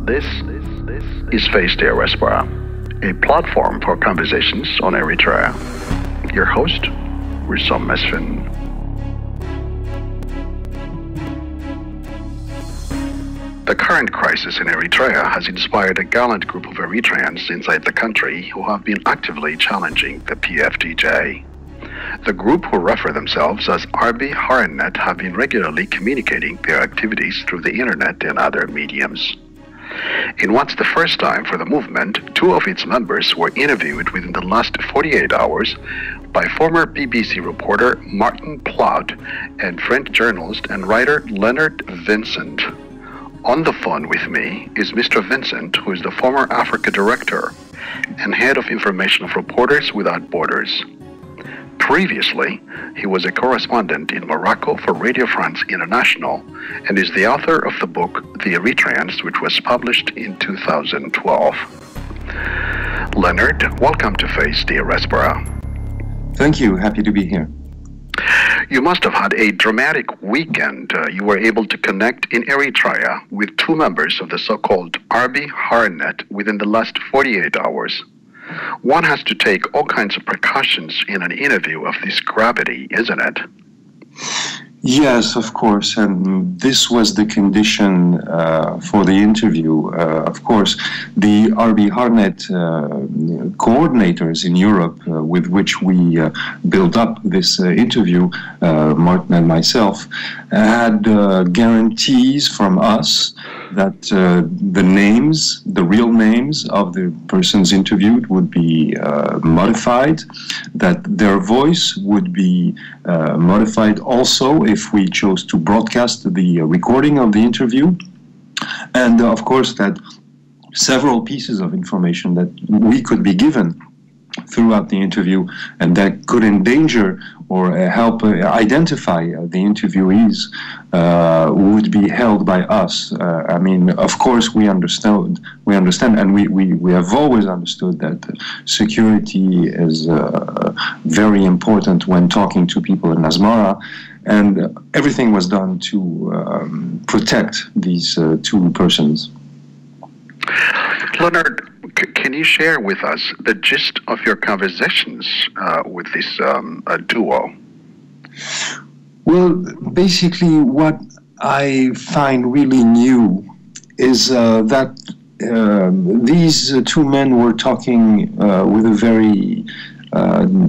This is Face the Asmara, a platform for conversations on Eritrea. Your host, Wissam Mesfin. The current crisis in Eritrea has inspired a gallant group of Eritreans inside the country who have been actively challenging the PFDJ. The group, who refer themselves as Arbi Harnet, have been regularly communicating their activities through the internet and other mediums. In what's the first time for the movement, two of its members were interviewed within the last 48 hours by former BBC reporter Martin Plaut and French journalist and writer Leonard Vincent. On the phone with me is Mr. Vincent, who is the former Africa director and head of information of Reporters Without Borders. Previously, he was a correspondent in Morocco for Radio France International and is the author of the book The Eritreans, which was published in 2012. Leonard, welcome to Face the Asmara. Thank you. Happy to be here. You must have had a dramatic weekend. You were able to connect in Eritrea with two members of the so-called Arbi Harnet within the last 48 hours. One has to take all kinds of precautions in an interview of this gravity, isn't it? Yes, of course, and this was the condition for the interview. Of course, the Arbi Harnet coordinators in Europe with which we built up this interview, Martin and myself, had guarantees from us that the real names of the persons interviewed would be modified, that their voice would be modified also if we chose to broadcast the recording of the interview, and of course that several pieces of information that we could be given throughout the interview and that could endanger or help identify the interviewees would be held by us. I mean, of course, we understand, and we have always understood that security is very important when talking to people in Asmara, and everything was done to protect these two persons. Leonard, can you share with us the gist of your conversations with this duo? Well, basically what I find really new is that these two men were talking with a very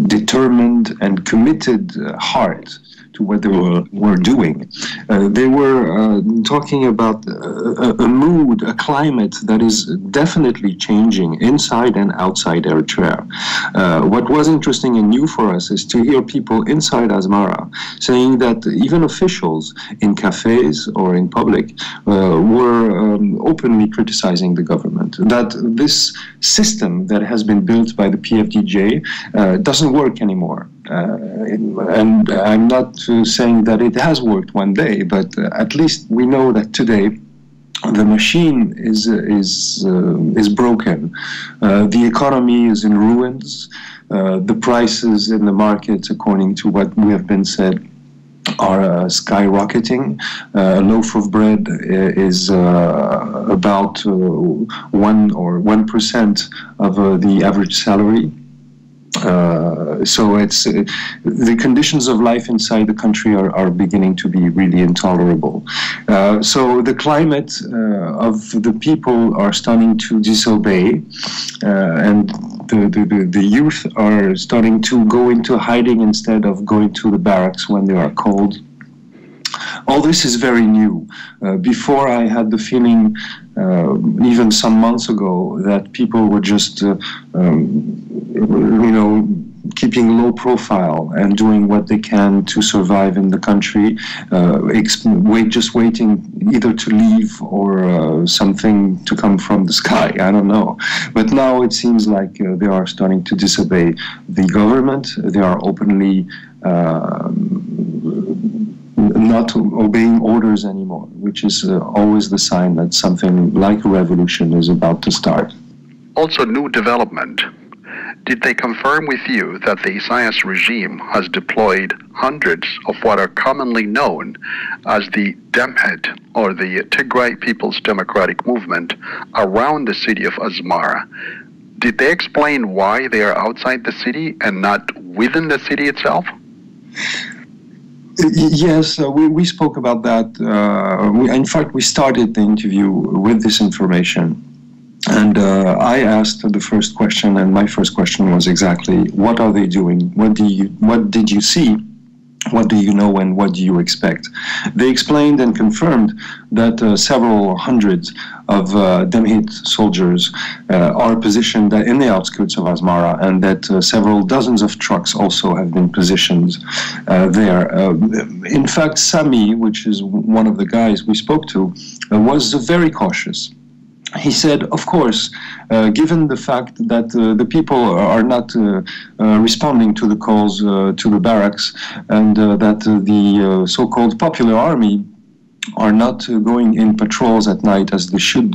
determined and committed heart to what they were doing. They were talking about a mood, a climate that is definitely changing inside and outside Eritrea. What was interesting and new for us is to hear people inside Asmara saying that even officials in cafes or in public were openly criticizing the government, that this system that has been built by the PFDJ doesn't work anymore. And I'm not saying that it has worked one day, but at least we know that today the machine is broken. The economy is in ruins. The prices in the markets, according to what we have been said, are skyrocketing. A loaf of bread is about 1% of the average salary. So it's the conditions of life inside the country are beginning to be really intolerable. So the climate of the people are starting to disobey, and the youth are starting to go into hiding instead of going to the barracks when they are cold. All this is very new. Before, I had the feeling, even some months ago, that people were just, keeping low profile and doing what they can to survive in the country, just waiting either to leave or something to come from the sky. I don't know. But now it seems like they are starting to disobey the government. They are openly not obeying orders anymore, which is always the sign that something like a revolution is about to start. Also, new development. Did they confirm with you that the Isaias regime has deployed hundreds of what are commonly known as the Demhet, or the Tigray People's Democratic Movement, around the city of Asmara? Did they explain why they are outside the city and not within the city itself? Yes, we spoke about that. In fact, we started the interview with this information. And I asked the first question, and my first question was exactly, what are they doing? What did you see? What do you know, and what do you expect? They explained and confirmed that several hundreds of Demhit soldiers are positioned in the outskirts of Asmara, and that several dozens of trucks also have been positioned there. In fact, Sami, which is one of the guys we spoke to, was very cautious. He said, of course, given the fact that the people are not responding to the calls to the barracks, and that the so-called popular army are not going in patrols at night as they should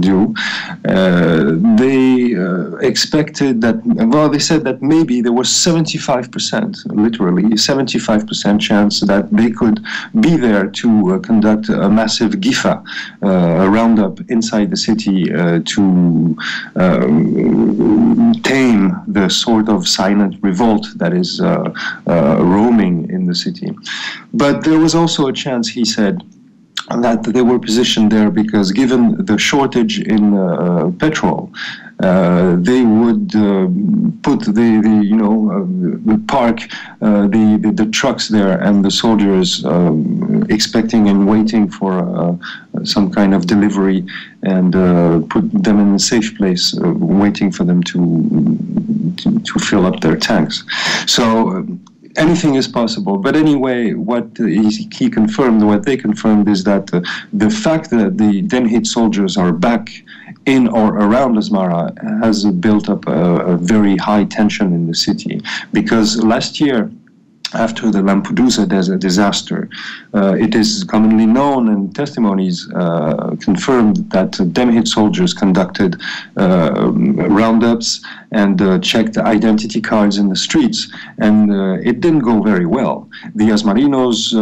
do, they expected that, well, they said that maybe there was 75%, literally 75% chance that they could be there to conduct a massive gifa, a roundup inside the city to tame the sort of silent revolt that is roaming in the city. But there was also a chance, he said, that they were positioned there because, given the shortage in petrol, they would put would park the trucks there, and the soldiers expecting and waiting for some kind of delivery, and put them in a safe place, waiting for them to fill up their tanks. So anything is possible. But anyway, what he confirmed, what they confirmed, is that the fact that the Demhit soldiers are back in or around Asmara has built up a very high tension in the city. Because last year, after the Lampedusa disaster, it is commonly known, and testimonies confirmed, that Demhit soldiers conducted roundups and checked identity cards in the streets, and it didn't go very well. The Asmarinos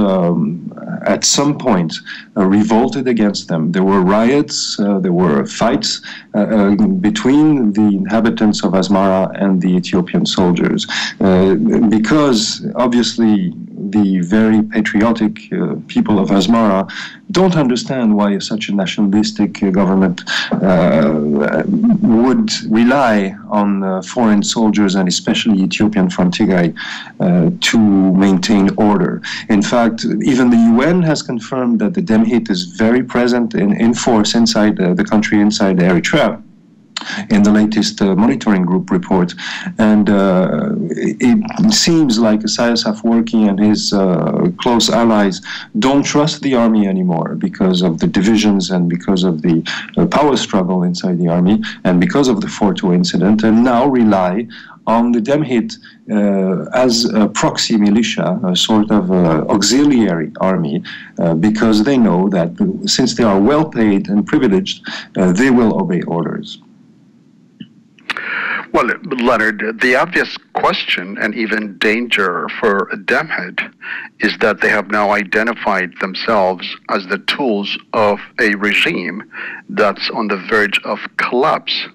at some point revolted against them. There were riots, there were fights between the inhabitants of Asmara and the Ethiopian soldiers, because obviously the very patriotic people of Asmara don't understand why such a nationalistic government would rely on foreign soldiers, and especially Ethiopian from Tigray, to maintain order. In fact, even the UN has confirmed that the Demhit is very present in force inside the country, inside Eritrea, in the latest monitoring group report. And it seems like Isaias Afwerki and his close allies don't trust the army anymore, because of the divisions and because of the power struggle inside the army, and because of the Forto incident, and now rely on the Demhit as a proxy militia, a sort of auxiliary army, because they know that since they are well paid and privileged, they will obey orders. Well, Leonard, the obvious question and even danger for Demhit is that they have now identified themselves as the tools of a regime that's on the verge of collapse.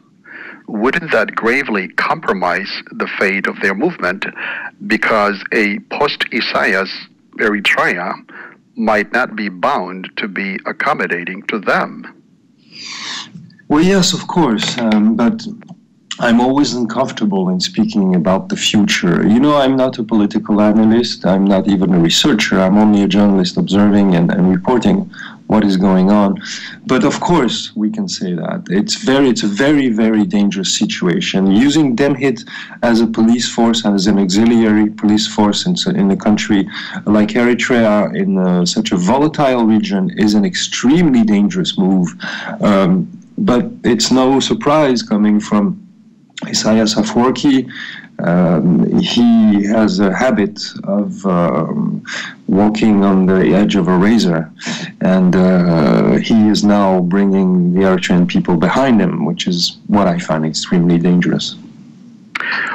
Wouldn't that gravely compromise the fate of their movement, because a post-Isaias Eritrea might not be bound to be accommodating to them? Well, yes, of course, but I'm always uncomfortable in speaking about the future. You know, I'm not a political analyst. I'm not even a researcher. I'm only a journalist observing and reporting what is going on. But of course, we can say that. It's a very, very dangerous situation. Using Demhit as a police force, as an auxiliary police force in a country like Eritrea, in such a volatile region, is an extremely dangerous move. But it's no surprise coming from Isaias Afwerki. He has a habit of walking on the edge of a razor, and he is now bringing the Eritrean people behind him, which is what I find extremely dangerous.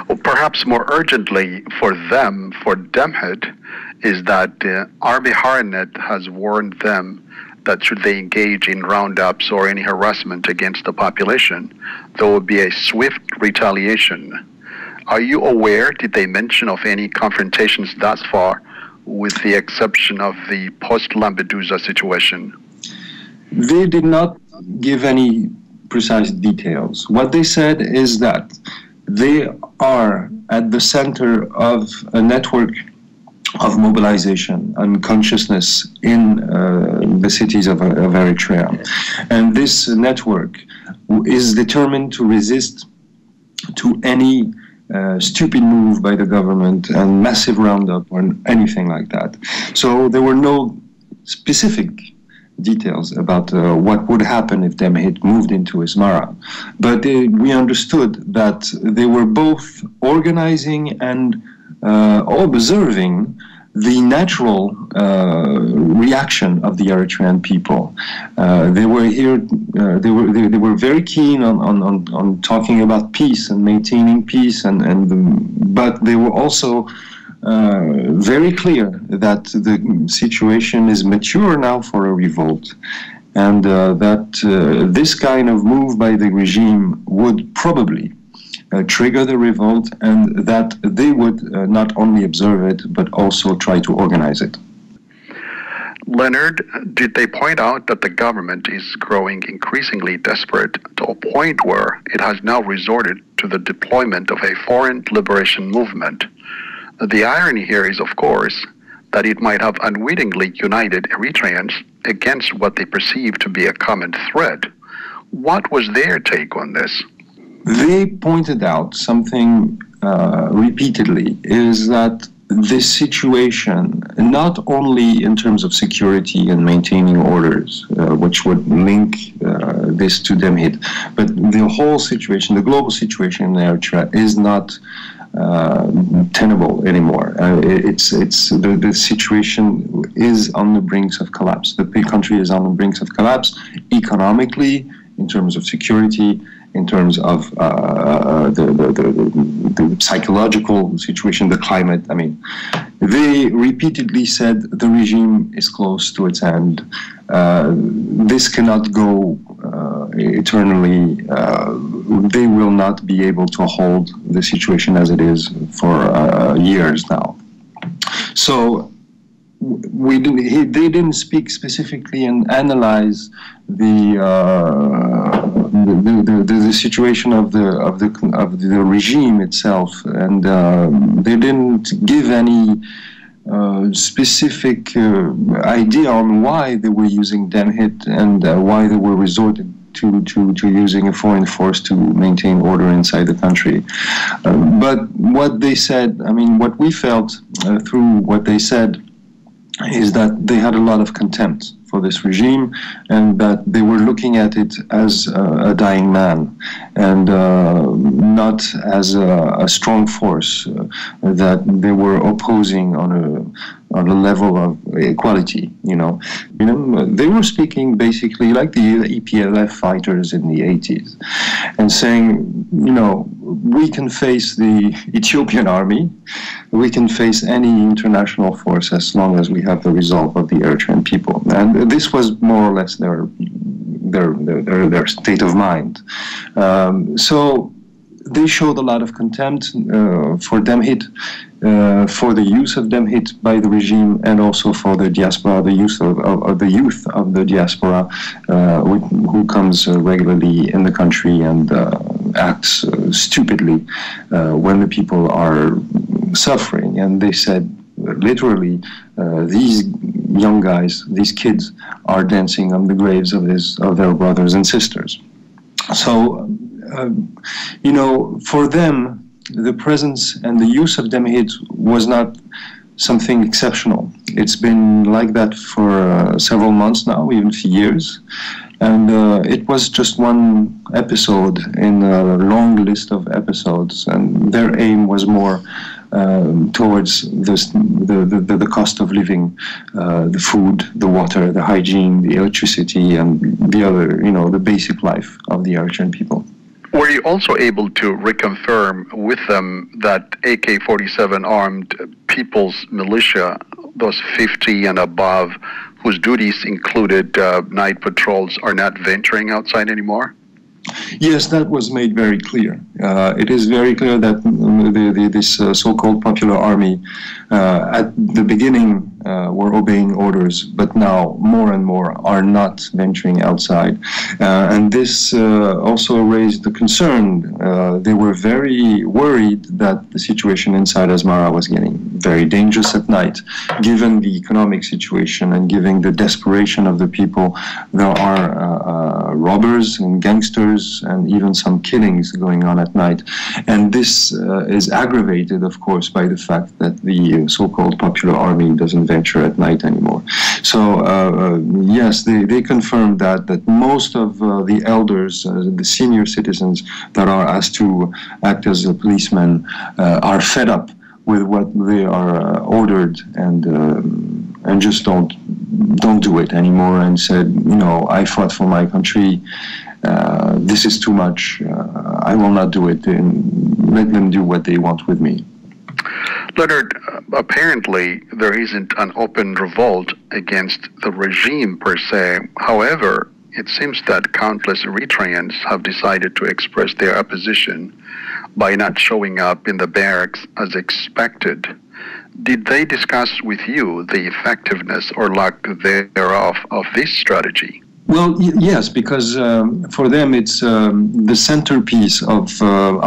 Well, perhaps more urgently for them, for Demhit, is that Arbi Harnet has warned them that should they engage in roundups or any harassment against the population, there will be a swift retaliation. Are you aware, did they mention of any confrontations thus far, with the exception of the post-Lampedusa situation? They did not give any precise details. What they said is that they are at the center of a network of mobilization and consciousness in the cities of Eritrea. And this network is determined to resist to any stupid move by the government and massive roundup or anything like that. So there were no specific details about what would happen if Demhit moved into Asmara. But we understood that they were both organizing and observing the natural reaction of the Eritrean people. They were here. They were very keen on talking about peace and maintaining peace, but they were also very clear that the situation is mature now for a revolt, and that this kind of move by the regime would probably trigger the revolt, and that they would not only observe it, but also try to organize it. Leonard, did they point out that the government is growing increasingly desperate to a point where it has now resorted to the deployment of a foreign liberation movement? The irony here is, of course, that it might have unwittingly united Eritreans against what they perceive to be a common threat. What was their take on this? They pointed out something repeatedly, is that this situation, not only in terms of security and maintaining orders, which would link this to Demhit, but the whole situation, the global situation in Eritrea is not tenable anymore. The situation is on the brinks of collapse. The country is on the brinks of collapse economically, in terms of security, in terms of the psychological situation, the climate. I mean, they repeatedly said the regime is close to its end. This cannot go eternally. They will not be able to hold the situation as it is for years now. So they didn't speak specifically and analyze the situation of the regime itself, and they didn't give any specific idea on why they were using Demhit and why they were resorted to using a foreign force to maintain order inside the country. But what they said, I mean, what we felt through what they said, is that they had a lot of contempt for this regime, and that they were looking at it as a dying man, and not as a strong force that they were opposing on a level of equality. You know, they were speaking basically like the EPLF fighters in the 80s, and saying, we can face the Ethiopian army, we can face any international force as long as we have the resolve of the Eritrean people. And this was more or less their state of mind. So they showed a lot of contempt for Demhit, for the use of Demhit by the regime, and also for the diaspora, the use of the youth of the diaspora, who comes regularly in the country and acts stupidly when the people are suffering. And they said, literally, these young guys, these kids, are dancing on the graves of their brothers and sisters. So, for them, the presence and the use of Demhit was not something exceptional. It's been like that for several months now, even for years. And it was just one episode in a long list of episodes, and their aim was more towards the cost of living, the food, the water, the hygiene, the electricity, and the other, the basic life of the Eritrean people. Were you also able to reconfirm with them that AK-47 armed people's militia, those 50 and above, whose duties included night patrols, are not venturing outside anymore? Yes, that was made very clear. It is very clear that this so-called Popular Army at the beginning were obeying orders, but now more and more are not venturing outside. And this also raised the concern. They were very worried that the situation inside Asmara was getting very dangerous at night. Given the economic situation and given the desperation of the people, there are robbers and gangsters and even some killings going on at night. And this is aggravated, of course, by the fact that the so-called Popular Army doesn't venture at night anymore. So, yes, they confirmed that most of the elders, the senior citizens that are asked to act as a policeman are fed up with what they are ordered and just don't do it anymore, and said, you know, I fought for my country. This is too much. I will not do it, and let them do what they want with me. Leonard, apparently there isn't an open revolt against the regime per se. However, it seems that countless Eritreans have decided to express their opposition by not showing up in the barracks as expected. Did they discuss with you the effectiveness or lack thereof of this strategy? Well, yes, because for them it's the centerpiece of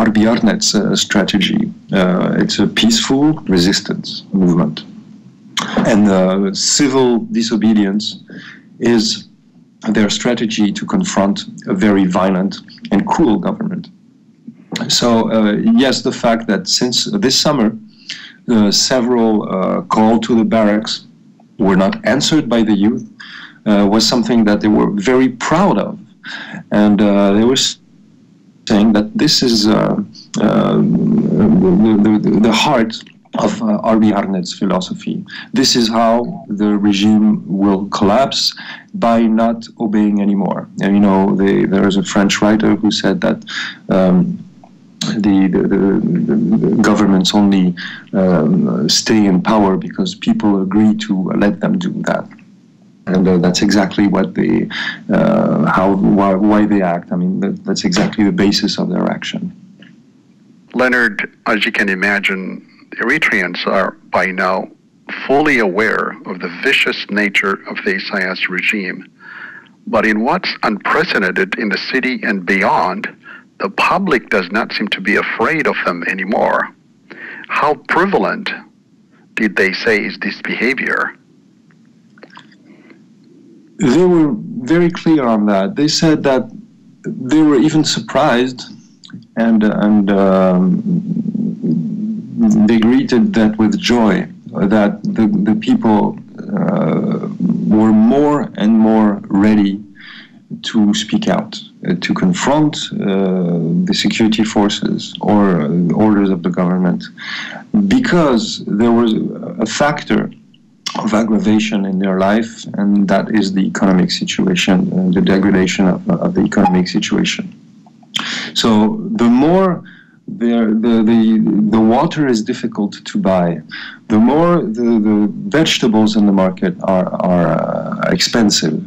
Arbi Harnet's strategy. It's a peaceful resistance movement. And civil disobedience is their strategy to confront a very violent and cruel government. So, yes, the fact that since this summer, several calls to the barracks were not answered by the youth was something that they were very proud of. And they were saying that this is the heart of Arbi Harnet's philosophy. This is how the regime will collapse, by not obeying anymore. And you know, there is a French writer who said that the governments only stay in power because people agree to let them do that. And that's exactly what they, why they act. I mean, that's exactly the basis of their action. Leonard, as you can imagine, Eritreans are by now fully aware of the vicious nature of the Isaias regime. But in what's unprecedented in the city and beyond, the public does not seem to be afraid of them anymore. How prevalent, did they say, is this behavior? They were very clear on that. They said that they were even surprised, and they greeted that with joy, that the people were more and more ready to speak out, to confront the security forces or orders of the government, because there was a factor of aggravation in their life, and that is the economic situation, and the degradation of the economic situation. So the more the water is difficult to buy, the more the vegetables in the market are expensive,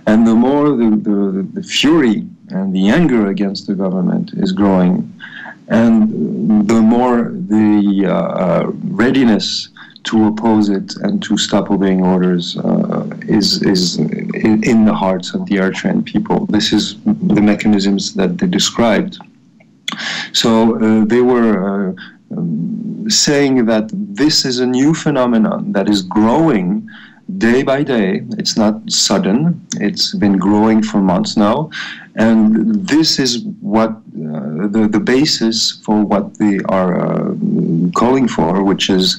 and the more the fury and the anger against the government is growing, and the more the readiness to oppose it and to stop obeying orders is in the hearts of the Eritrean people. This is the mechanisms that they described. So they were saying that this is a new phenomenon that is growing day by day. It's not sudden. It's been growing for months now. And this is what the basis for what they are calling for, which is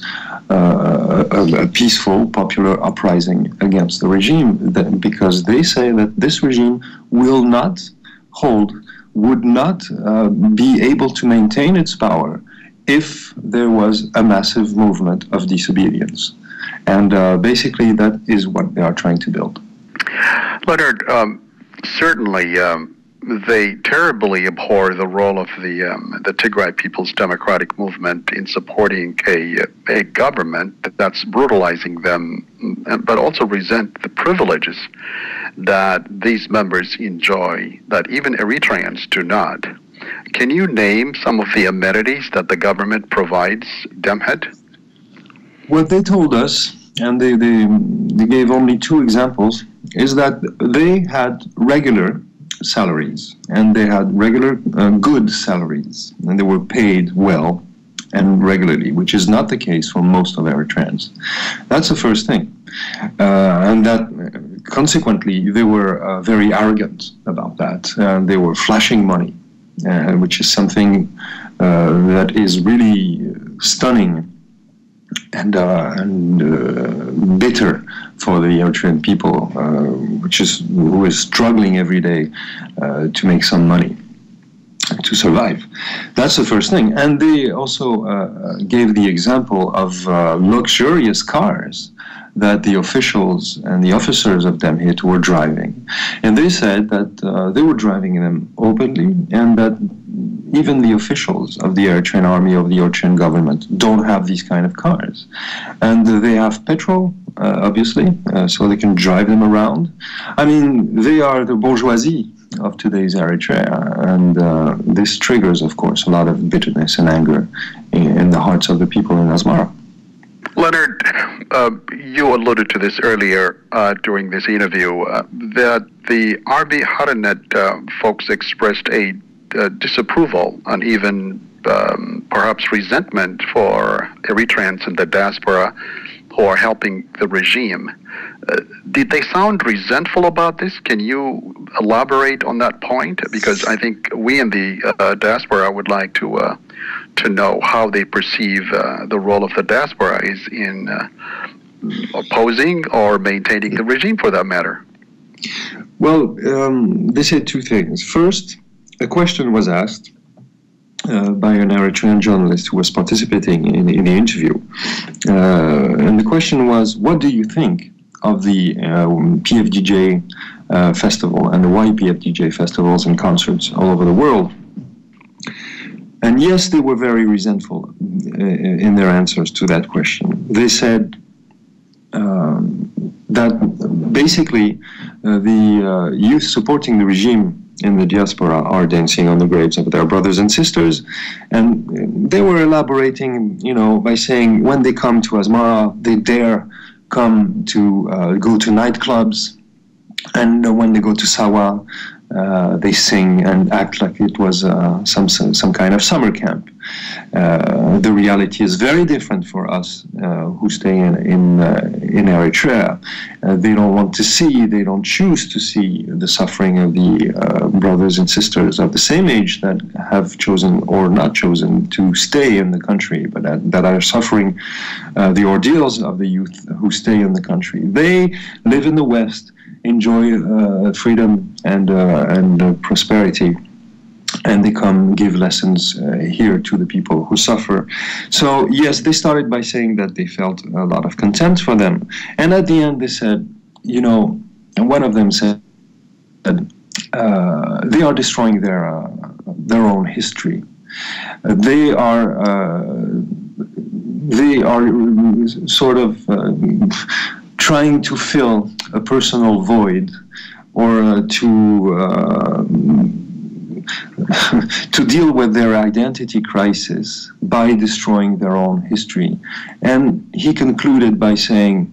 a peaceful, popular uprising against the regime, because they say that this regime will not would not be able to maintain its power if there was a massive movement of disobedience. And basically that is what they are trying to build. Leonard, certainly they terribly abhor the role of the Tigray People's Democratic Movement in supporting a government that's brutalizing them, but also resent the privileges that these members enjoy that even Eritreans do not. Can you name some of the amenities that the government provides Demhead? What they told us, and they gave only two examples, is that they had regular salaries, and they had regular good salaries, and they were paid well and regularly, which is not the case for most of Eritreans. That's the first thing. And that, consequently, they were very arrogant about that. They were flashing money, which is something that is really stunning and bitter for the Eritrean people, who is struggling every day to make some money to survive. That's the first thing. And they also gave the example of luxurious cars that the officials and the officers of Demhit were driving. And they said that they were driving them openly, and that even the officials of the Eritrean army, of the Eritrean government, don't have these kind of cars. And they have petrol, obviously, so they can drive them around. I mean, they are the bourgeoisie of today's Eritrea, and this triggers, of course, a lot of bitterness and anger in the hearts of the people in Asmara. Leonard, you alluded to this earlier during this interview, that the Arbi Harnet folks expressed a disapproval and even perhaps resentment for Eritreans in the diaspora who are helping the regime. Did they sound resentful about this? Can you elaborate on that point? Because I think we in the diaspora would like to know how they perceive the role of the diaspora is in opposing or maintaining the regime, for that matter. Well, they said two things. First, a question was asked by an Eritrean journalist who was participating in the interview. And the question was, what do you think of the PFDJ festival and the YPFDJ festivals and concerts all over the world? And yes, they were very resentful in their answers to that question. They said that basically the youth supporting the regime in the diaspora are dancing on the graves of their brothers and sisters. And they were elaborating, by saying when they come to Asmara, they dare come to go to nightclubs, and when they go to Sawa, they sing and act like it was some kind of summer camp. The reality is very different for us who stay in Eritrea. They don't want to see, they don't choose to see the suffering of the brothers and sisters of the same age that have chosen or not chosen to stay in the country, but that are suffering the ordeals of the youth who stay in the country. They live in the West, enjoy freedom and prosperity, and they come give lessons here to the people who suffer. So yes, they started by saying that they felt a lot of contempt for them, and at the end they said, and one of them said, they are destroying their own history. They are sort of trying to fill a personal void, or to deal with their identity crisis by destroying their own history. And he concluded by saying,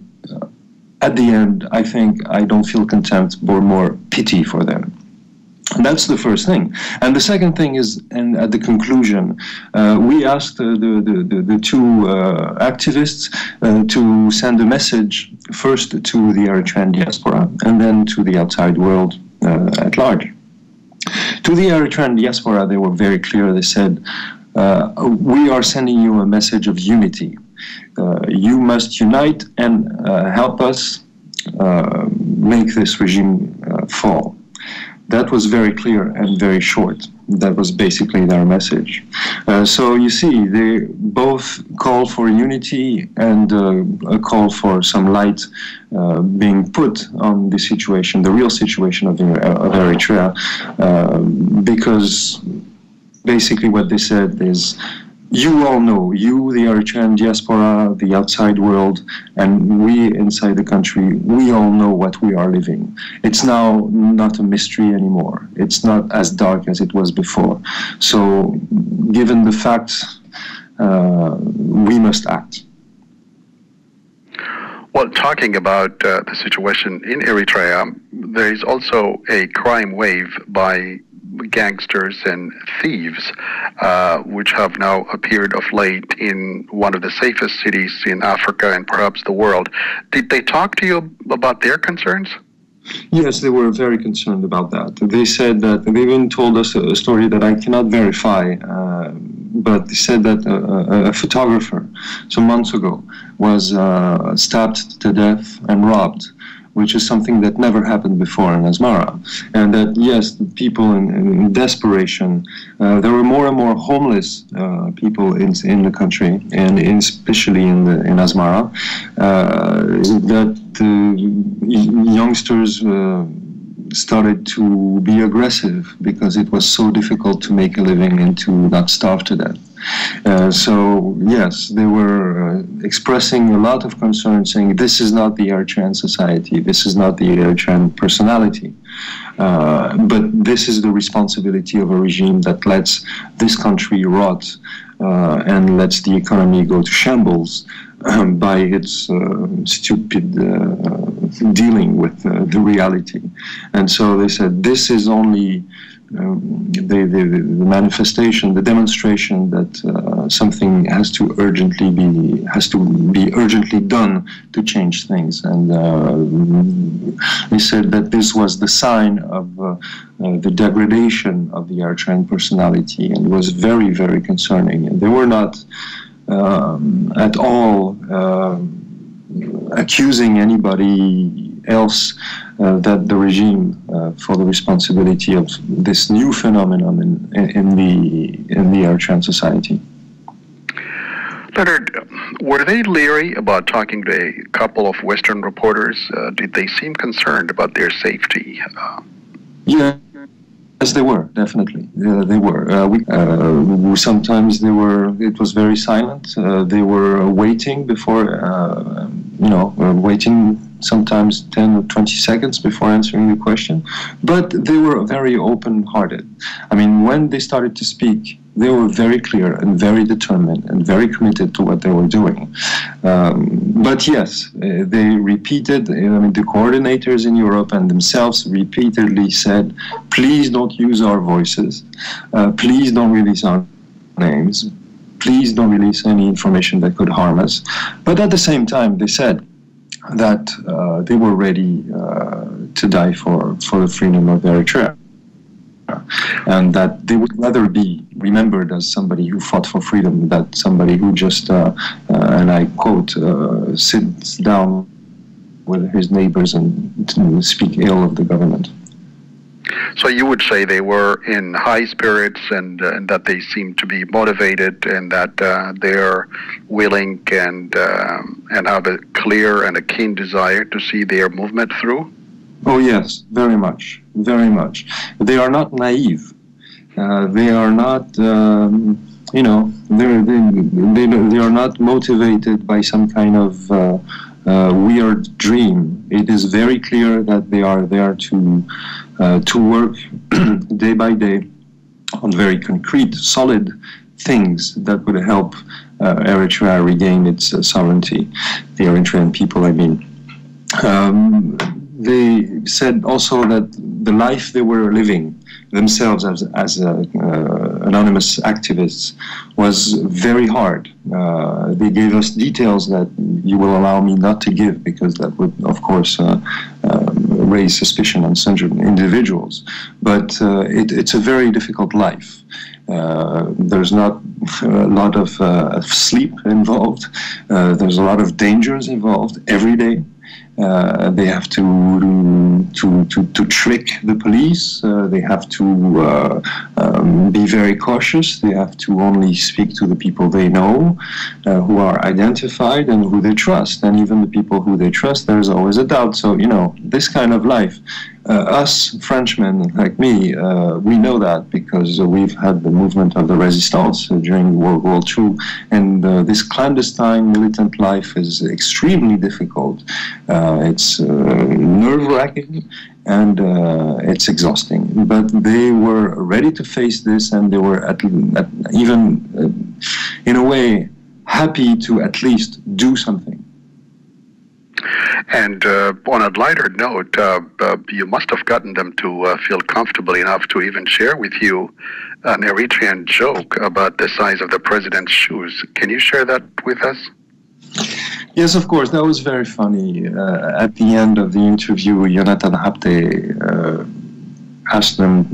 at the end, I think I don't feel contempt, but more pity for them. And that's the first thing. And the second thing is, and at the conclusion, we asked the two activists to send a message first to the Eritrean diaspora and then to the outside world at large. To the Eritrean diaspora, they were very clear. They said, we are sending you a message of unity. You must unite and help us make this regime fall. That was very clear and very short. That was basically their message. So you see, they both call for unity and a call for some light being put on the situation, the real situation of Eritrea, because basically what they said is, you all know, you, the Eritrean diaspora, the outside world, and we inside the country, we all know what we are living. It's now not a mystery anymore. It's not as dark as it was before. So, given the facts, we must act. Well, talking about the situation in Eritrea, there is also a crime wave by gangsters and thieves, which have now appeared of late in one of the safest cities in Africa and perhaps the world. Did they talk to you about their concerns? Yes, they were very concerned about that. They said that, they even told us a story that I cannot verify, but they said that a photographer some months ago was stabbed to death and robbed, which is something that never happened before in Asmara. And that, yes, the people in desperation, there were more and more homeless people in the country, and especially in Asmara, that youngsters started to be aggressive because it was so difficult to make a living and to not starve to death. So yes, they were expressing a lot of concern, saying this is not the Eritrean society, this is not the Eritrean personality, but this is the responsibility of a regime that lets this country rot and lets the economy go to shambles by its stupid dealing with the reality. And so they said this is only the manifestation, the demonstration that something has to be urgently done to change things. And they said that this was the sign of the degradation of the Eritrean personality, and was very, very concerning. And they were not at all accusing anybody else that the regime for the responsibility of this new phenomenon in the Eritrean society. Leonard, were they leery about talking to a couple of Western reporters? Did they seem concerned about their safety? Yeah. Yes, they were, definitely. They were. Sometimes they were. It was very silent. They were waiting before, waiting sometimes 10 or 20 seconds before answering the question. But they were very open-hearted. I mean, when they started to speak, they were very clear and very determined and very committed to what they were doing. But yes, they repeated, the coordinators in Europe and themselves repeatedly said, please don't use our voices, please don't release our names, please don't release any information that could harm us. But at the same time, they said that they were ready to die for the freedom of Eritrea, and that they would rather be remembered as somebody who fought for freedom than somebody who just, and I quote, sits down with his neighbors and speak ill of the government. So you would say they were in high spirits and that they seem to be motivated, and that they're willing and have a clear and a keen desire to see their movement through? Oh yes, very much, very much. They are not naive. They are not, they are not motivated by some kind of weird dream. It is very clear that they are there to work day by day on very concrete, solid things that would help Eritrea regain its sovereignty. The Eritrean people, I mean. They said also that the life they were living themselves as anonymous activists was very hard. They gave us details that you will allow me not to give, because that would, of course, raise suspicion on some individuals. But it's a very difficult life. There's not a lot of sleep involved. There's a lot of dangers involved every day. They have to trick the police. They have to be very cautious. They have to only speak to the people they know, who are identified and who they trust. And even the people who they trust, there's always a doubt. So, this kind of life, us Frenchmen like me, we know that because we've had the movement of the Resistance during World War II. And this clandestine militant life is extremely difficult. It's nerve-wracking and it's exhausting. But they were ready to face this, and they were even, in a way, happy to at least do something. And on a lighter note, you must have gotten them to feel comfortable enough to even share with you an Eritrean joke about the size of the president's shoes. Can you share that with us? Yes, of course. That was very funny. At the end of the interview, Jonathan Hapte asked them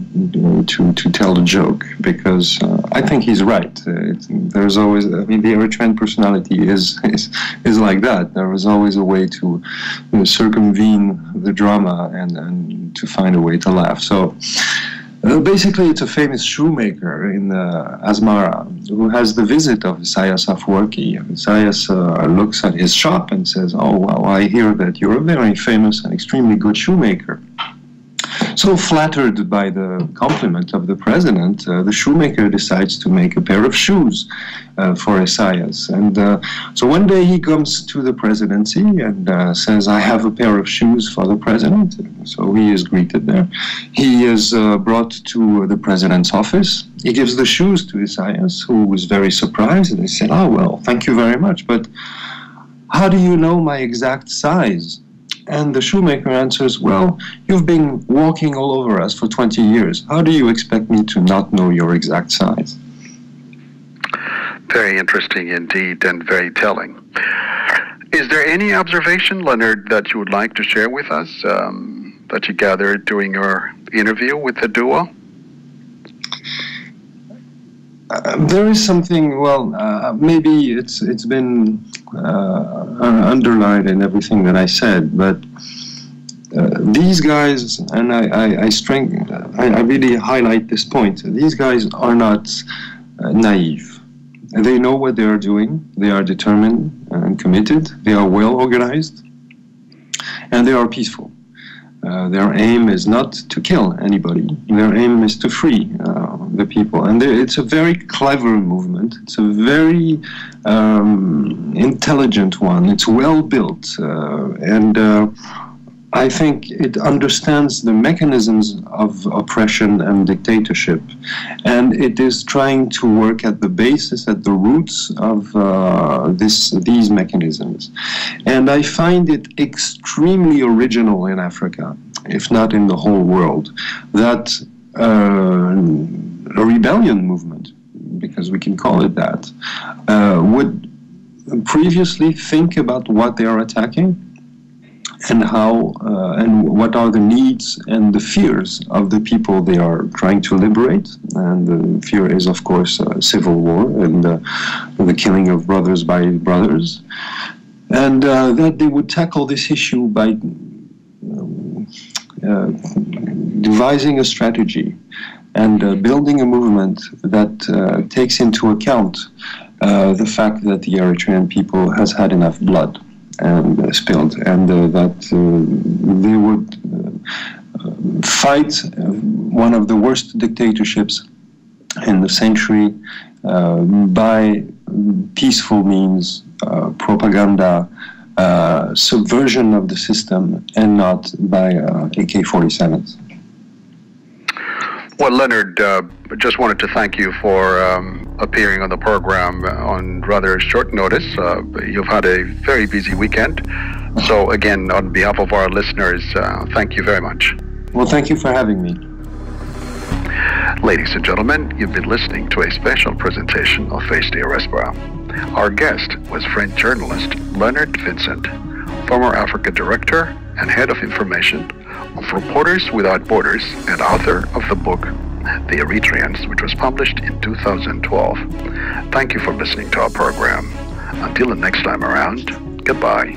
to tell the joke, because I think he's right. There's always, the Eritrean personality is like that. There is always a way to circumvene the drama and to find a way to laugh. So basically, it's a famous shoemaker in Asmara who has the visit of Isaias Afwerki. Isaias looks at his shop and says, "Oh, well, I hear that you're a very famous and extremely good shoemaker." So flattered by the compliment of the president, the shoemaker decides to make a pair of shoes for Isaias. And so one day he comes to the presidency and says, "I have a pair of shoes for the president." So he is greeted there. He is brought to the president's office. He gives the shoes to Isaias, who was very surprised. And he said, "Oh, well, thank you very much, but how do you know my exact size?" And the shoemaker answers, "Well, you've been walking all over us for 20 years. How do you expect me to not know your exact size?" Very interesting indeed, and very telling. Is there any observation, Leonard, that you would like to share with us that you gathered during your interview with the duo? There is something, maybe it's been underlined in everything that I said, but these guys, and I really highlight this point, these guys are not naive. They know what they are doing, they are determined and committed, they are well organized, and they are peaceful. Their aim is not to kill anybody. Their aim is to free the people. And it's a very clever movement. It's a very intelligent one. It's well built. And I think it understands the mechanisms of oppression and dictatorship. And it is trying to work at the basis, at the roots of these mechanisms. And I find it extremely original in Africa, if not in the whole world, that a rebellion movement, because we can call it that, would previously think about what they are attacking, and how and what are the needs and the fears of the people they are trying to liberate. And the fear is, of course, civil war and the killing of brothers by brothers. And that they would tackle this issue by devising a strategy and building a movement that takes into account the fact that the Eritrean people has had enough blood and spilled, and that they would fight one of the worst dictatorships in the century by peaceful means, propaganda, subversion of the system, and not by AK-47s. Well, Leonard, just wanted to thank you for appearing on the program on rather short notice. You've had a very busy weekend. So again, on behalf of our listeners, thank you very much. Well, thank you for having me. Ladies and gentlemen, you've been listening to a special presentation of Face Diaspora. Our guest was French journalist Leonard Vincent, former Africa Director and Head of Information of Reporters Without Borders and author of the book The Eritreans, which was published in 2012. Thank you for listening to our program. Until the next time around, goodbye.